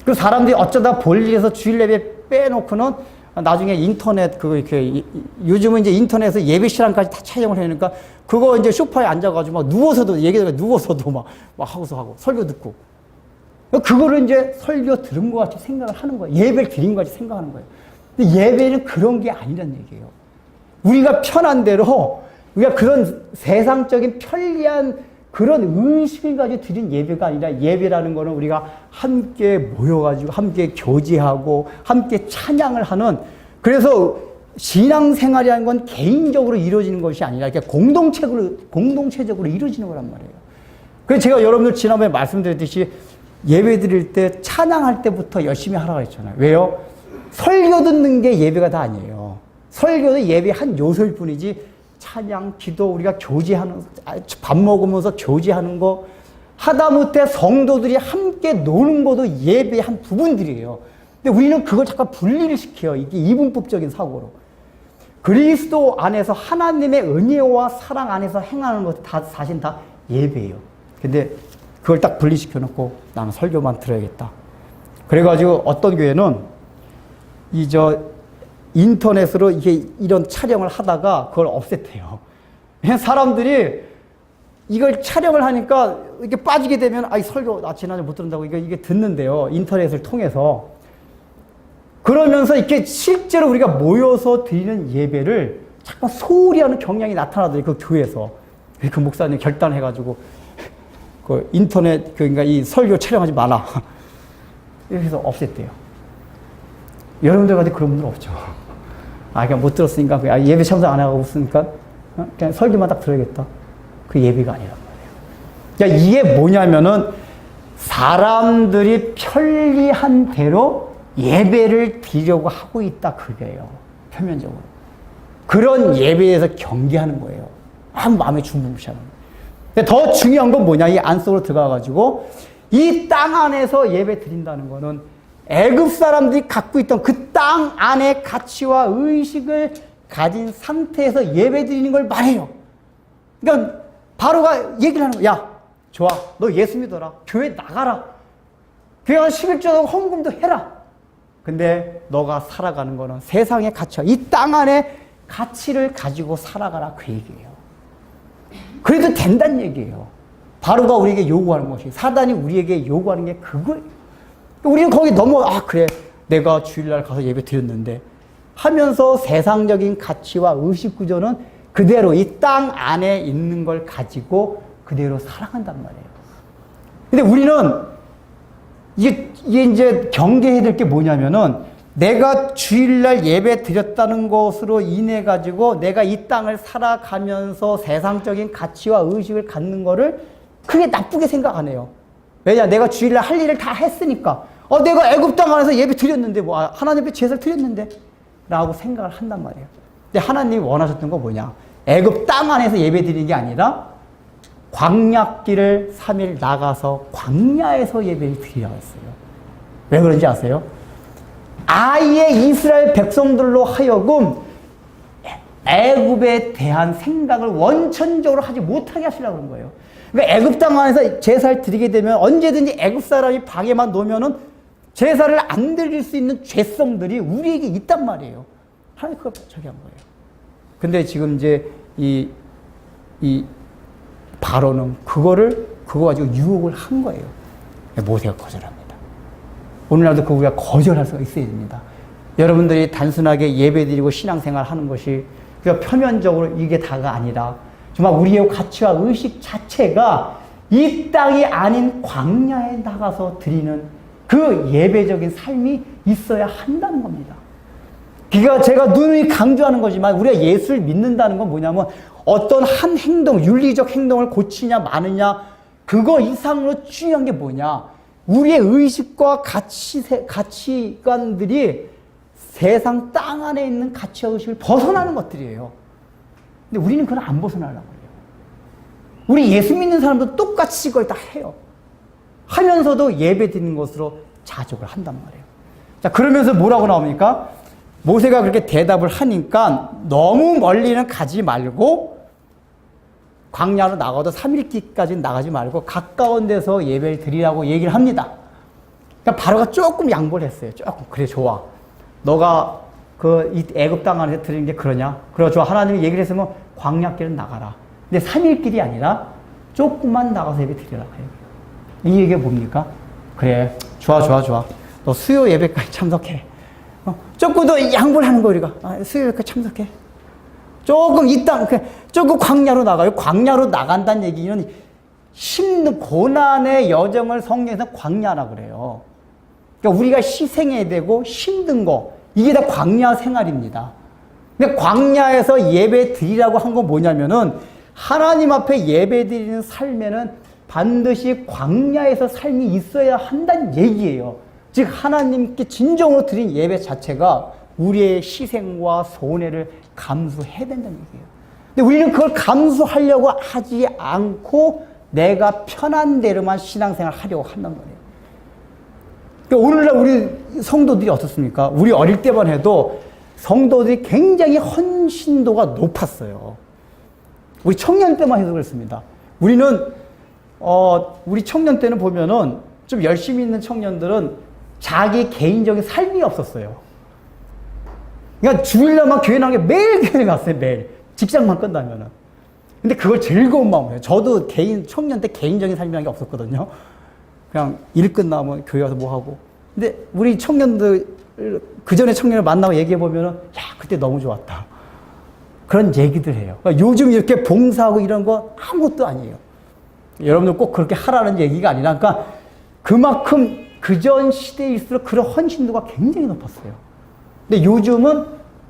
그 사람들이 어쩌다 볼일에서 주일 예배 빼놓고는 나중에 인터넷 이렇게 요즘은 이제 인터넷에서 예배 시간까지 다 촬영을 해니까 그거 이제 소파에 앉아가지고 막 누워서도 누워서도 막 하고서 하고 설교 듣고 그거를 이제 설교 들은 것 같이 생각을 하는 거예요. 예배를 드린 것 같이 생각하는 거예요. 근데 예배는 그런 게 아니란 얘기예요. 우리가 편한 대로 우리가 그런 세상적인 편리한 그런 의식을 가지고 드린 예배가 아니라 예배라는 거는 우리가 함께 모여가지고 함께 교제하고 함께 찬양을 하는 그래서 신앙생활이라는 건 개인적으로 이루어지는 것이 아니라 이렇게 공동체적으로 이루어지는 거란 말이에요. 그래서 제가 여러분들 지난번에 말씀드렸듯이 예배 드릴 때 찬양할 때부터 열심히 하라고 했잖아요. 왜요? 설교 듣는 게 예배가 다 아니에요. 설교도 예배의 한 요소일 뿐이지 찬양, 기도, 우리가 교제하는, 밥 먹으면서 교제하는 거, 하다못해 성도들이 함께 노는 것도 예배의 한 부분들이에요. 근데 우리는 그걸 잠깐 분리를 시켜요. 이게 이분법적인 사고로. 그리스도 안에서 하나님의 은혜와 사랑 안에서 행하는 것도 다, 사실 다 예배예요. 근데 그걸 딱 분리시켜 놓고 나는 설교만 들어야겠다. 그래가지고 어떤 교회는 인터넷으로 이런 촬영을 하다가 그걸 없앴대요. 그냥 사람들이 이걸 촬영을 하니까 이렇게 빠지게 되면 설교 나 지난주에 못 들은다고 이게 듣는데요. 인터넷을 통해서. 그러면서 이렇게 실제로 우리가 모여서 드리는 예배를 잠깐 소홀히 하는 경향이 나타나더라고요. 그 교회에서. 그 목사님 결단해가지고 그 인터넷 그러니까 이 설교 촬영하지 마라. 이렇게 해서 없앴대요. 여러분들 같은 그런 분들 없죠. 그냥 못 들었으니까, 예배 참석 안 하고 있으니까, 그냥 설교만 딱 들어야겠다. 그 예배가 아니란 말이에요. 그러니까 이게 뭐냐면은, 사람들이 편리한 대로 예배를 드리려고 하고 있다, 그게요. 표면적으로. 그런 예배에 대해서 경계하는 거예요. 아무 마음에 중무시하는 거예요. 근데 더 중요한 건 뭐냐? 이 안속으로 들어가가지고 이 땅 안에서 예배 드린다는 거는 애굽 사람들이 갖고 있던 그 땅 안의 가치와 의식을 가진 상태에서 예배 드리는 걸 말해요. 그러니까 바로가 얘기를 하는 거야. 야, 좋아. 너 예수 믿어라. 교회 나가라. 교회 가서 11조도 헌금도 해라. 근데 너가 살아가는 거는 세상의 가치와 이 땅 안의 가치를 가지고 살아가라. 그 얘기예요. 그래도 된다는 얘기예요. 바로가 우리에게 요구하는 것이, 사단이 우리에게 요구하는 게 그거예요. 우리는 거기 그래. 내가 주일날 가서 예배 드렸는데 하면서 세상적인 가치와 의식 구조는 그대로 이 땅 안에 있는 걸 가지고 그대로 살아간단 말이에요. 근데 우리는 이게 이제 경계해야 될 게 뭐냐면은 내가 주일날 예배 드렸다는 것으로 인해 가지고 내가 이 땅을 살아가면서 세상적인 가치와 의식을 갖는 거를 크게 나쁘게 생각 안 해요. 왜냐? 내가 주일날 할 일을 다 했으니까. 내가 애굽 땅 안에서 예배 드렸는데, 하나님 앞에 제사를 드렸는데, 라고 생각을 한단 말이에요. 근데 하나님이 원하셨던 거 뭐냐? 애굽 땅 안에서 예배 드리는 게 아니라 광야길을 3일 나가서 광야에서 예배를 드리라고 했어요. 왜 그런지 아세요? 아예 이스라엘 백성들로 하여금 애굽에 대한 생각을 원천적으로 하지 못하게 하시려고 그런 거예요. 그러니까 애굽 땅 안에서 제사를 드리게 되면 언제든지 애굽 사람이 방에만 놓으면은 제사를 안 드릴 수 있는 죄성들이 우리에게 있단 말이에요. 하나님 그걸 저기 한 거예요. 근데 지금 이제 이 바로는 그거 가지고 유혹을 한 거예요. 모세가 거절합니다. 오늘날도 그 우리가 거절할 수가 있어야 됩니다. 여러분들이 단순하게 예배드리고 신앙생활 하는 것이 그냥 표면적으로 이게 다가 아니라 정말 우리의 가치와 의식 자체가 이 땅이 아닌 광야에 나가서 드리는 그 예배적인 삶이 있어야 한다는 겁니다. 그러니까 제가 누누이 강조하는 거지만 우리가 예수를 믿는다는 건 뭐냐면 어떤 한 행동, 윤리적 행동을 고치냐 마느냐 그거 이상으로 중요한 게 뭐냐. 우리의 의식과 가치관들이 세상 땅 안에 있는 가치와 의식을 벗어나는 것들이에요. 근데 우리는 그걸 안 벗어나려고 해요. 우리 예수 믿는 사람도 똑같이 이걸 다 해요. 하면서도 예배 드리는 것으로 자족을 한단 말이에요. 자, 그러면서 뭐라고 나옵니까? 모세가 그렇게 대답을 하니까 너무 멀리는 가지 말고 광야로 나가도 3일길까지는 나가지 말고 가까운 데서 예배를 드리라고 얘기를 합니다. 그러니까 바로가 조금 양보를 했어요. 조금. 그래, 좋아. 너가 이 애굽 땅 안에서 드리는 게 그러냐? 그래, 좋아. 하나님이 얘기를 했으면 광야길은 나가라. 근데 3일길이 아니라 조금만 나가서 예배 드리라고 해요. 이 얘기가 뭡니까? 그래, 좋아. 너 수요 예배까지 참석해. 조금 더 양보를 하는 거, 우리가. 수요 예배까지 참석해. 조금 조금 광야로 나가요. 광야로 나간다는 얘기는 힘든 고난의 여정을 성경에서 광야라고 그래요. 그러니까 우리가 희생해야 되고 힘든 거, 이게 다 광야 생활입니다. 근데 광야에서 예배 드리라고 한 건 뭐냐면은 하나님 앞에 예배 드리는 삶에는 반드시 광야에서 삶이 있어야 한다는 얘기예요. 즉 하나님께 진정으로 드린 예배 자체가 우리의 희생과 손해를 감수해야 된다는 얘기예요. 근데 우리는 그걸 감수하려고 하지 않고 내가 편한 대로만 신앙생활 하려고 한단 말이에요. 그러니까 오늘날 우리 성도들이 어떻습니까? 우리 어릴 때만 해도 성도들이 굉장히 헌신도가 높았어요. 우리 청년 때만 해도 그렇습니다. 우리는 우리 청년 때는 보면은 좀 열심히 있는 청년들은 자기 개인적인 삶이 없었어요. 그러니까 주일날만 교회 나간 게 매일 교회 갔어요, 매일. 직장만 끝나면은. 근데 그걸 즐거운 마음으로 해요. 저도 청년 때 개인적인 삶이라는 게 없었거든요. 그냥 일 끝나면 교회 가서 뭐 하고. 근데 우리 청년들, 그 전에 청년을 만나고 얘기해보면은, 야, 그때 너무 좋았다. 그런 얘기들 해요. 그러니까 요즘 이렇게 봉사하고 이런 거 아무것도 아니에요. 여러분들 꼭 그렇게 하라는 얘기가 아니라, 그러니까 그만큼 그전 시대일수록 그런 헌신도가 굉장히 높았어요. 근데 요즘은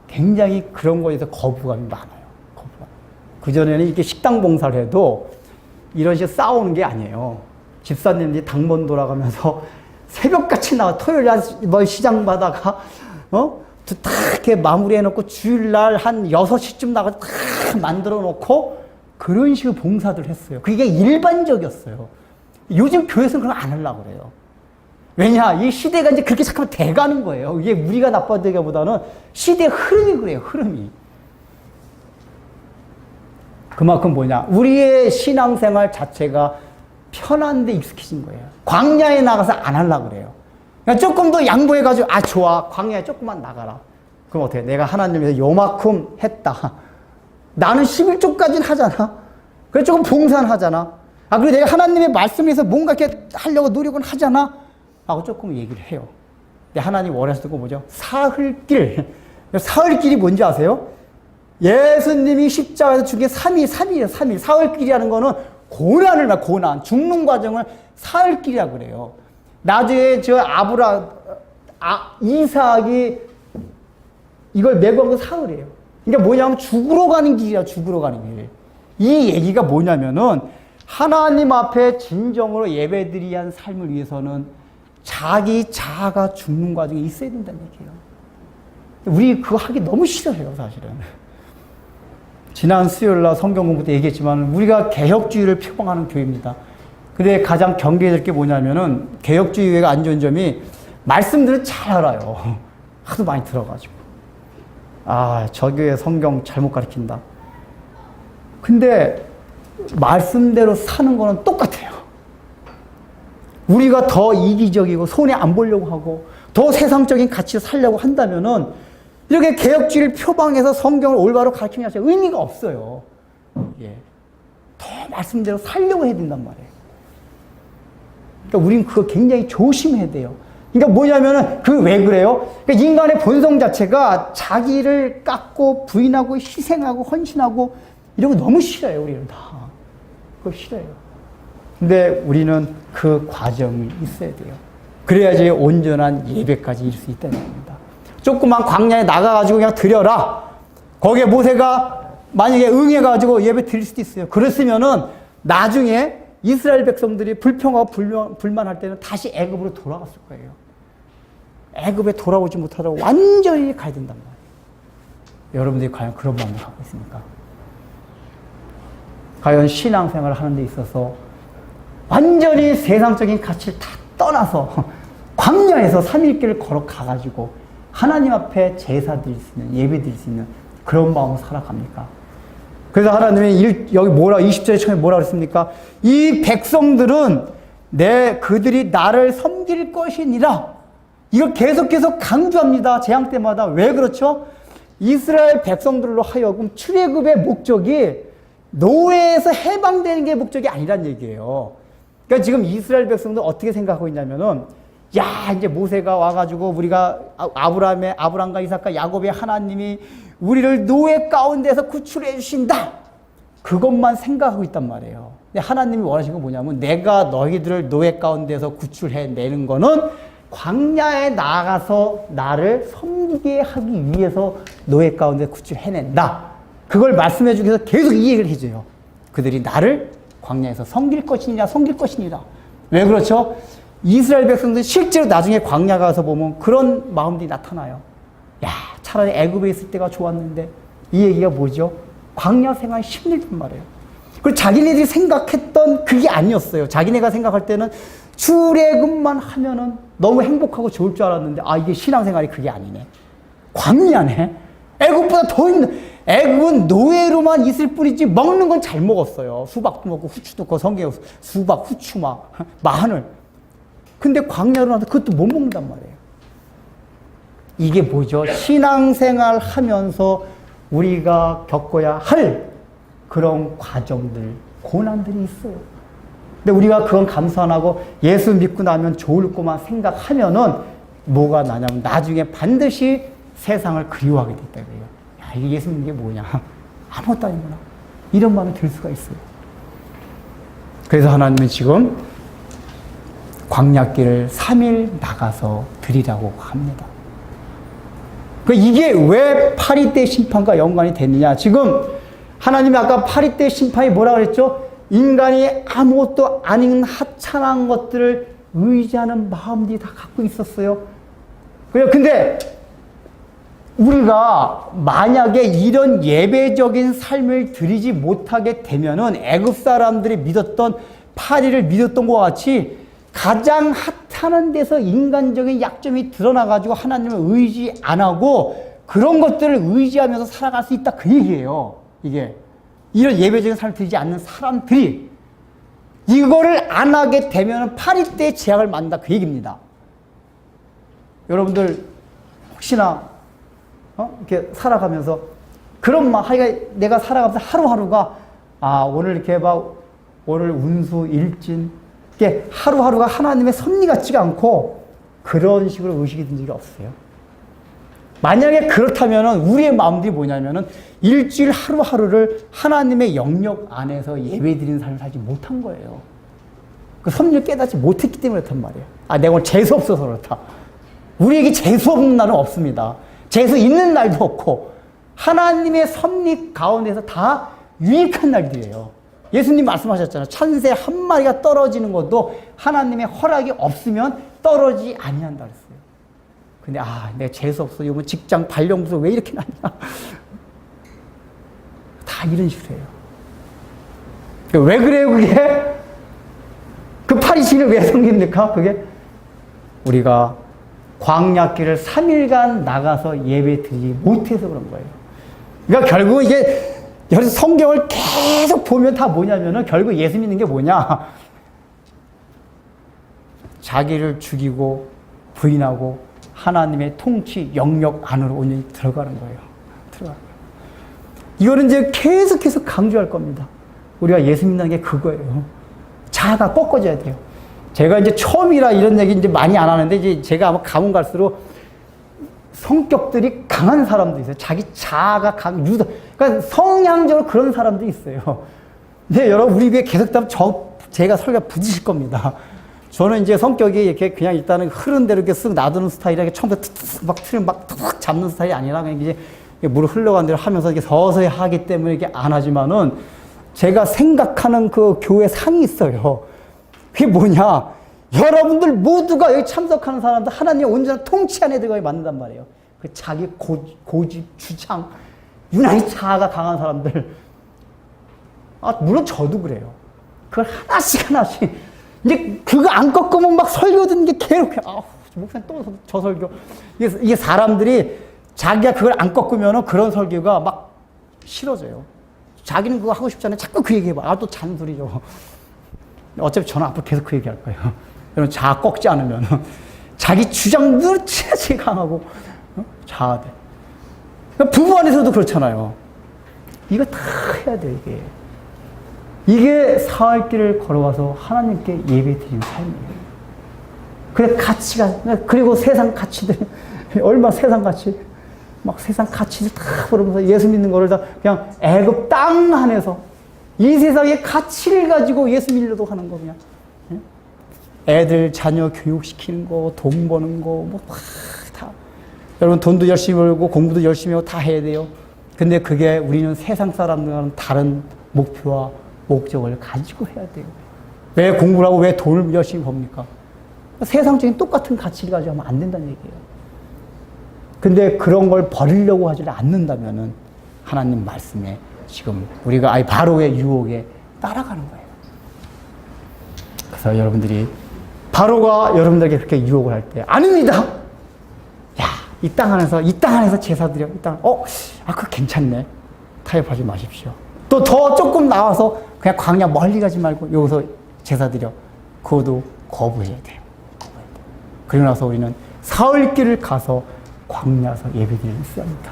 굉장히 그런 거에 대해서 거부감이 많아요. 거부감. 그전에는 이렇게 식당 봉사를 해도 이런 식으로 싸우는 게 아니에요. 집사님들이 당번 돌아가면서 새벽같이 나와 토요일 날 시장 가다가 딱 이렇게 마무리해놓고 주일날 한 6시쯤 나가서 딱 만들어놓고 그런 식으로 봉사들 했어요. 그게 일반적이었어요. 요즘 교회에서는 그런 거 안 하려고 그래요. 왜냐? 이 시대가 이제 그렇게 잠깐만 돼가는 거예요. 이게 우리가 나빠지기보다는 시대의 흐름이 그래요, 흐름이. 그만큼 뭐냐? 우리의 신앙생활 자체가 편한 데 익숙해진 거예요. 광야에 나가서 안 하려고 그래요. 그러니까 조금 더 양보해가지고, 아, 좋아. 광야에 조금만 나가라. 그럼 어떻게? 내가 하나님 위해서 요만큼 했다. 나는 11조까지는 하잖아. 그래, 조금 봉사는 하잖아. 아, 그리고 내가 하나님의 말씀에서 뭔가 이렇게 하려고 노력은 하잖아. 하고 조금 얘기를 해요. 근데 하나님 원하시는 거 뭐죠? 사흘길. 사흘길이 뭔지 아세요? 예수님이 십자가에서 죽은 게 3일이에요, 3일. 사흘길이라는 거는 고난을 말, 고난. 죽는 과정을 사흘길이라고 그래요. 나중에 이삭이 이걸 메고 간 건 사흘이에요. 그러니까 뭐냐면 죽으러 가는 길이야, 죽으러 가는 길. 이 얘기가 뭐냐면은 하나님 앞에 진정으로 예배드리한 삶을 위해서는 자기 자아가 죽는 과정에 있어야 된다는 얘기예요. 우리 그거 하기 너무 싫어해요, 사실은. 지난 수요일날 성경 공부 때 얘기했지만 우리가 개혁주의를 표방하는 교회입니다. 근데 가장 경계해야 될 게 뭐냐면은 개혁주의 교회가 안 좋은 점이 말씀들은 잘 알아요. 하도 많이 들어가지고. 아, 저 교회 성경 잘못 가르친다. 근데 말씀대로 사는 거는 똑같아요. 우리가 더 이기적이고 손해 안 보려고 하고 더 세상적인 가치를 살려고 한다면은 이렇게 개혁주의를 표방해서 성경을 올바로 가르치는 게 의미가 없어요. 예. 더 말씀대로 살려고 해야 된단 말이에요. 그러니까 우리는 그거 굉장히 조심해야 돼요. 그러니까 뭐냐면은 그 왜 그래요? 그러니까 인간의 본성 자체가 자기를 깎고 부인하고 희생하고 헌신하고 이런 거 너무 싫어요. 우리는 다. 그거 싫어요. 근데 우리는 그 과정이 있어야 돼요. 그래야지 온전한 예배까지 이룰 수 있다는 겁니다. 조그만 광야에 나가가지고 그냥 드려라. 거기에 모세가 만약에 응해가지고 예배 드릴 수도 있어요. 그랬으면은 나중에 이스라엘 백성들이 불평하고 불만할 때는 다시 애굽으로 돌아갔을 거예요. 애굽에 돌아오지 못하다가 완전히 가야 된단 말이에요. 여러분들이 과연 그런 마음을 갖고 있습니까? 과연 신앙생활을 하는 데 있어서 완전히 세상적인 가치를 다 떠나서 광야에서 3일길을 걸어가가지고 하나님 앞에 제사 드릴 수 있는, 예배 드릴 수 있는 그런 마음으로 살아갑니까? 그래서 하나님이 여기 20절에 처음에 뭐라 그랬습니까? 이 백성들은 그들이 나를 섬길 것이니라. 이걸 계속 강조합니다. 재앙 때마다. 왜 그렇죠? 이스라엘 백성들로 하여금 출애굽의 목적이 노예에서 해방되는 게 목적이 아니란 얘기예요. 그러니까 지금 이스라엘 백성들 어떻게 생각하고 있냐면은, 야, 이제 모세가 와가지고 우리가 아브람과 이삭과 야곱의 하나님이 우리를 노예 가운데서 구출해 주신다. 그것만 생각하고 있단 말이에요. 근데 하나님이 원하시는 건 뭐냐면 내가 너희들을 노예 가운데서 구출해 내는 거는 광야에 나가서 나를 섬기게 하기 위해서 노예 가운데 구출해낸다. 그걸 말씀해 주기 위해서 계속 이 얘기를 해줘요. 그들이 나를 광야에서 섬길 것이니라. 왜 그렇죠? 이스라엘 백성들이 실제로 나중에 광야 가서 보면 그런 마음들이 나타나요. 야, 차라리 애굽에 있을 때가 좋았는데. 이 얘기가 뭐죠? 광야 생활이 힘들단 말이에요. 그리고 자기네들이 생각했던 그게 아니었어요. 자기네가 생각할 때는 출애굽만 하면은 너무 행복하고 좋을 줄 알았는데, 아, 이게 신앙생활이 그게 아니네. 광야네. 애굽보다 더 힘든. 애굽은 노예로만 있을 뿐이지 먹는 건 잘 먹었어요. 수박도 먹고 후추도 먹고 성경에 수박, 후추 막 마늘. 근데 광야로 나서 그것도 못 먹는단 말이에요. 이게 뭐죠? 신앙생활 하면서 우리가 겪어야 할 그런 과정들, 고난들이 있어요. 근데 우리가 그건 감수 안 하고 예수 믿고 나면 좋을 것만 생각하면은 뭐가 나냐면 나중에 반드시 세상을 그리워하게 됐다 그래요. 야, 이게 예수 믿는 게 뭐냐? 아무것도 아니구나. 이런 마음이 들 수가 있어요. 그래서 하나님은 지금 광야길을 3일 나가서 드리라고 합니다. 이게 왜 파리 때 심판과 연관이 됐느냐? 지금 하나님이 아까 파리 때 심판이 뭐라 그랬죠? 인간이 아무것도 아닌 하찮은 것들을 의지하는 마음들이 다 갖고 있었어요. 그래요. 근데 우리가 만약에 이런 예배적인 삶을 드리지 못하게 되면은 애굽 사람들이 믿었던 파리를 믿었던 것과 같이 가장 핫하는 데서 인간적인 약점이 드러나가지고 하나님을 의지 안 하고 그런 것들을 의지하면서 살아갈 수 있다 그 얘기예요. 이게 이런 예배적인 삶을 드리지 않는 사람들이 이거를 안 하게 되면 파리 때의 재앙을 만든다 그 얘기입니다. 여러분들 혹시나 이렇게 살아가면서 그런 내가 살아가면서 하루하루가 오늘 이렇게 오늘 운수 일진 이게 하루하루가 하나님의 섭리 같지가 않고 그런 식으로 의식이 든 적이 없어요. 만약에 그렇다면 우리의 마음들이 뭐냐면은 일주일 하루하루를 하나님의 영역 안에서 예배드리는 삶을 살지 못한 거예요. 그 섭리를 깨닫지 못했기 때문에 그렇단 말이에요. 내가 오늘 재수 없어서 그렇다. 우리에게 재수 없는 날은 없습니다. 재수 있는 날도 없고 하나님의 섭리 가운데서 다 유익한 날들이에요. 예수님 말씀하셨잖아요. 천새 한 마리가 떨어지는 것도 하나님의 허락이 없으면 떨어지지 아니한다 그랬어요. 근데 내가 재수 없어. 이번 직장 발령부서 왜 이렇게 나냐. 다 이런 식으로 해요. 왜 그래요 그게? 그 파리신을 왜 섬깁니까? 그게 우리가 광야길을 3일간 나가서 예배 드리지 못해서 그런 거예요. 그러니까 결국 이게 성경을 계속 보면 다 뭐냐면은 결국 예수 믿는 게 뭐냐? 자기를 죽이고 부인하고 하나님의 통치 영역 안으로 온전히 들어가는 거예요. 이거는 이제 계속 강조할 겁니다. 우리가 예수 믿는 게 그거예요. 자아가 꺾어져야 돼요. 제가 이제 처음이라 이런 얘기 이제 많이 안 하는데 이제 제가 아마 가면 갈수록 성격들이 강한 사람도 있어요. 자기 자아가 그러니까 성향적으로 그런 사람도 있어요. 근데 여러분 우리 입에 계속 따면 제가 설교가 부딪힐 겁니다. 저는 이제 성격이 이렇게 그냥 일단은 흐른 대로 이렇게 쓱 놔두는 스타일이라 처음부터 막 틀을 막 툭 잡는 스타일이 아니라 그냥 이제 물 흘러간 대로 하면서 이렇게 서서히 하기 때문에 이렇게 안 하지만은 제가 생각하는 그 교회 상이 있어요. 그게 뭐냐? 여러분들 모두가 여기 참석하는 사람들 하나님의 온전한 통치 안에 들어가게 만든단 말이에요. 그 자기 고집, 주장, 유난히 자아가 강한 사람들. 물론 저도 그래요. 그걸 하나씩. 이제 그거 안 꺾으면 막 설교 듣는 게 괴롭게. 목사님 또 저 설교. 이게 사람들이 자기가 그걸 안 꺾으면 그런 설교가 막 싫어져요. 자기는 그거 하고 싶잖아요. 자꾸 그 얘기해봐. 또 잔소리죠. 어차피 저는 앞으로 계속 그 얘기할 거예요. 여러분, 자아 꺾지 않으면 자기 주장 늘 지나치게 강하고 자아돼. 그러니까 부부 안에서도 그렇잖아요. 이거 다 해야 돼, 이게. 이게 사흘 길을 걸어가서 하나님께 예배 드리는 삶이에요. 그래, 가치가, 그리고 세상 가치들, 얼마나 세상 가치, 막 세상 가치를 다 보면서 예수 믿는 거를 다 그냥 애굽 땅 안에서 이 세상의 가치를 가지고 예수 믿으려고 하는 거 그냥. 애들, 자녀 교육시키는 거, 돈 버는 거, 뭐, 다. 여러분, 돈도 열심히 벌고 공부도 열심히 하고 다 해야 돼요. 근데 그게 우리는 세상 사람들과는 다른 목표와 목적을 가지고 해야 돼요. 왜 공부를 하고 왜 돈을 열심히 법니까? 세상적인 똑같은 가치를 가지고 하면 안 된다는 얘기예요. 근데 그런 걸 버리려고 하지 않는다면은 하나님 말씀에 지금 우리가 바로의 유혹에 따라가는 거예요. 그래서 여러분들이 바로가 여러분들에게 그렇게 유혹을 할 때 아닙니다. 야, 이 땅 안에서 제사 드려. 그거 괜찮네. 타협하지 마십시오. 또 더 조금 나와서 그냥 광야 멀리 가지 말고 여기서 제사 드려. 그것도 거부해야 돼요. 그리고 나서 우리는 사흘길을 가서 광야에서 예배드리는 있습니다.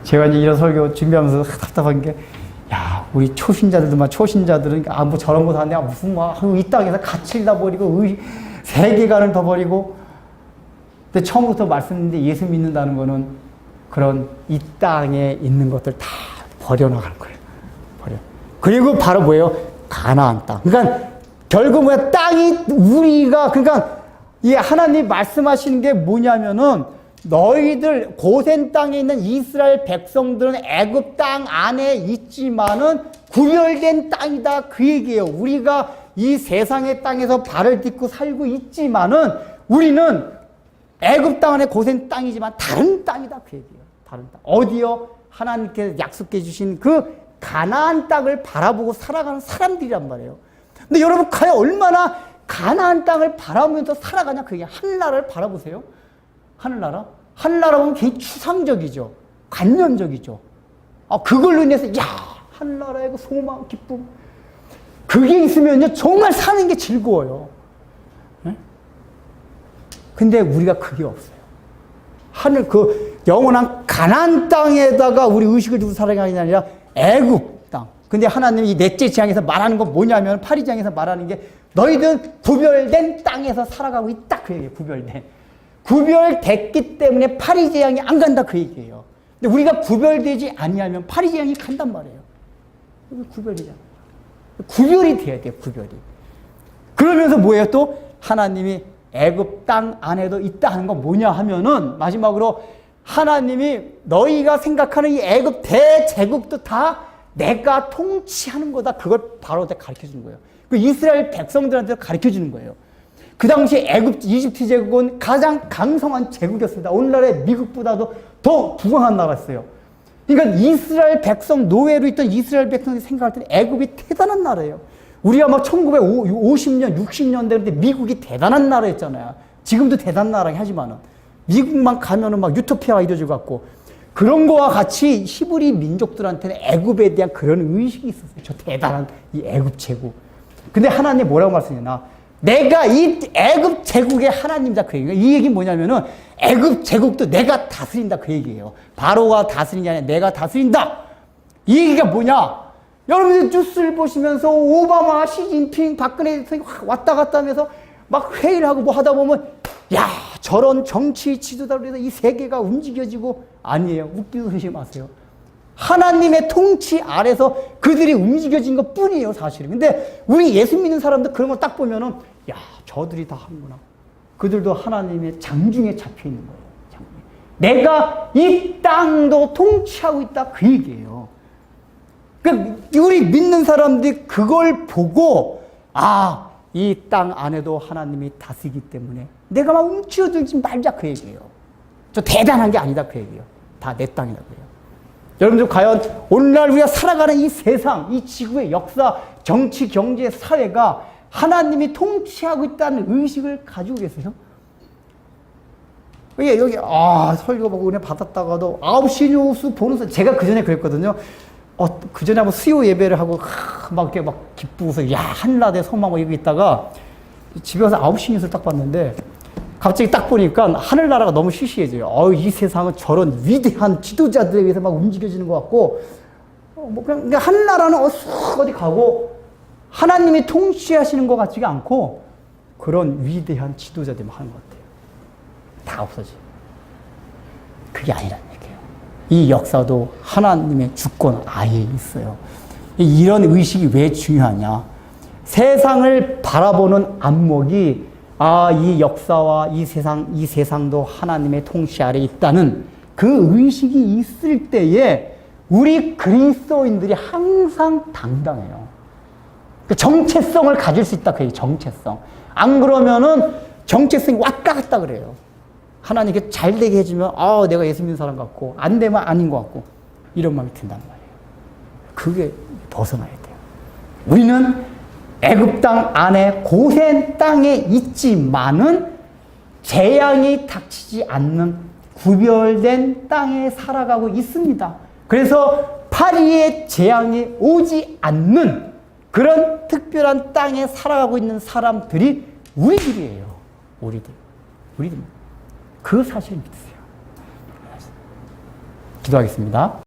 제가 이제 이런 설교 준비하면서 답답한 게, 우리 초신자들은, 뭐 저런 거 하네. 무슨, 이 땅에서 가치를 다 버리고, 세계관을 더 버리고. 근데 처음부터 말씀드렸는데 예수 믿는다는 거는 그런 이 땅에 있는 것들 다 버려나가는 거예요. 그리고 바로 뭐예요? 가나안 땅. 그러니까 결국 뭐야? 땅이 우리가, 그러니까 이 하나님 말씀하시는 게 뭐냐면은 너희들 고센 땅에 있는 이스라엘 백성들은 애굽 땅 안에 있지만은 구별된 땅이다 그 얘기예요. 우리가 이 세상의 땅에서 발을 딛고 살고 있지만은 우리는 애굽 땅 안에 고센 땅이지만 다른 땅이다 그 얘기예요. 다른 땅. 어디요? 하나님께서 약속해 주신 그 가나안 땅을 바라보고 살아가는 사람들이란 말이에요. 근데 여러분 과연 얼마나 가나안 땅을 바라보면서 살아가냐? 그게 하늘나라를 바라보세요. 하늘나라? 하늘나라 보면 굉장히 추상적이죠. 관념적이죠. 그걸로 인해서 야 하늘나라의 그 소망, 기쁨 그게 있으면요 정말 사는 게 즐거워요. 네? 근데 우리가 그게 없어요. 하늘 그 영원한 가나안 땅에다가 우리 의식을 두고 살아가는 게 아니라 애굽 땅. 근데 하나님이 이 넷째 재앙에서 말하는 건 뭐냐면 8장에서 말하는 게 너희들 구별된 땅에서 살아가고 있다 그 얘기예요. 구별됐기 때문에 파리재앙이 안 간다 그 얘기예요. 근데 우리가 구별되지 아니하면 파리재앙이 간단 말이에요. 구별이잖아요. 구별이 돼야 돼요. 구별이. 그러면서 뭐예요? 또 하나님이 애굽 땅 안에도 있다 하는 건 뭐냐 하면은 마지막으로 하나님이 너희가 생각하는 이 애굽 대제국도 다 내가 통치하는 거다. 그걸 바로 가르쳐 주는 거예요. 그 이스라엘 백성들한테 가르쳐 주는 거예요. 그 당시 애굽 이집트 제국은 가장 강성한 제국이었습니다. 오늘날의 미국보다도 더 부강한 나라였어요. 그러니까 이스라엘 백성 노예로 있던 이스라엘 백성이 생각할 때는 애굽이 대단한 나라예요. 우리가 막 1950년, 60년대 그때 미국이 대단한 나라였잖아요. 지금도 대단한 나라긴 하지만은 미국만 가면은 막 유토피아가 이루어져 갖고 그런 거와 같이 히브리 민족들한테는 애굽에 대한 그런 의식이 있었어요. 저 대단한 이 애굽 제국. 근데 하나님 뭐라고 말씀했나? 내가 이 애굽 제국의 하나님이다 그 얘기예요. 이 얘기는 뭐냐면은 애굽 제국도 내가 다스린다 그 얘기예요. 바로가 다스리는 게 아니라 내가 다스린다. 이 얘기가 뭐냐? 여러분들 뉴스를 보시면서 오바마, 시진핑, 박근혜 대통령이 왔다 갔다 하면서 막 회의를 하고 뭐 하다 보면 야 저런 정치 지도자로 해서 이 세계가 움직여지고 아니에요. 웃기는 소리 마세요. 하나님의 통치 아래서 그들이 움직여진 것 뿐이에요, 사실은. 근데 우리 예수 믿는 사람들 그런 거 딱 보면은, 야, 저들이 다 하는구나. 그들도 하나님의 장중에 잡혀 있는 거예요. 장중에. 내가 이 땅도 통치하고 있다. 그 얘기예요. 그러니까 우리 믿는 사람들이 그걸 보고, 이 땅 안에도 하나님이 다스리기 때문에 내가 막 움츠러들지 말자. 그 얘기예요. 저 대단한 게 아니다. 그 얘기예요. 다 내 땅이라고요. 여러분들 과연 오늘날 우리가 살아가는 이 세상, 이 지구의 역사, 정치, 경제, 사회가 하나님이 통치하고 있다는 의식을 가지고 계세요? 여기 설교 보고 은혜 받았다가도 9시 뉴스 보는 사 제가 그 전에 그랬거든요. 그 전에 한번 수요 예배를 하고 막 이렇게 막 기쁘고서 야 한라대 소망 뭐 이러고 있다가 집에 와서 9시 뉴스를 딱 봤는데 갑자기 딱 보니까 하늘나라가 너무 시시해져요. 이 세상은 저런 위대한 지도자들에 의해서 막 움직여지는 것 같고, 그러니까 하늘나라는 어디 가고, 하나님이 통치하시는 것 같지가 않고, 그런 위대한 지도자들만 하는 것 같아요. 다 없어져요. 그게 아니란 얘기예요. 이 역사도 하나님의 주권 아예 있어요. 이런 의식이 왜 중요하냐. 세상을 바라보는 안목이 이 역사와 이 세상도 하나님의 통치 아래 있다는 그 의식이 있을 때에 우리 그리스도인들이 항상 당당해요. 그 정체성을 가질 수 있다. 그 정체성. 안 그러면은 정체성이 왔다 갔다 그래요. 하나님께 잘 되게 해주면 내가 예수 믿는 사람 같고 안 되면 아닌 것 같고 이런 마음이 든단 말이에요. 그게 벗어나야 돼요. 우리는 애굽 땅 안에 고센 땅에 있지만은 재앙이 닥치지 않는 구별된 땅에 살아가고 있습니다. 그래서 파리의 재앙이 오지 않는 그런 특별한 땅에 살아가고 있는 사람들이 우리들이에요. 우리들. 그 사실을 믿으세요. 기도하겠습니다.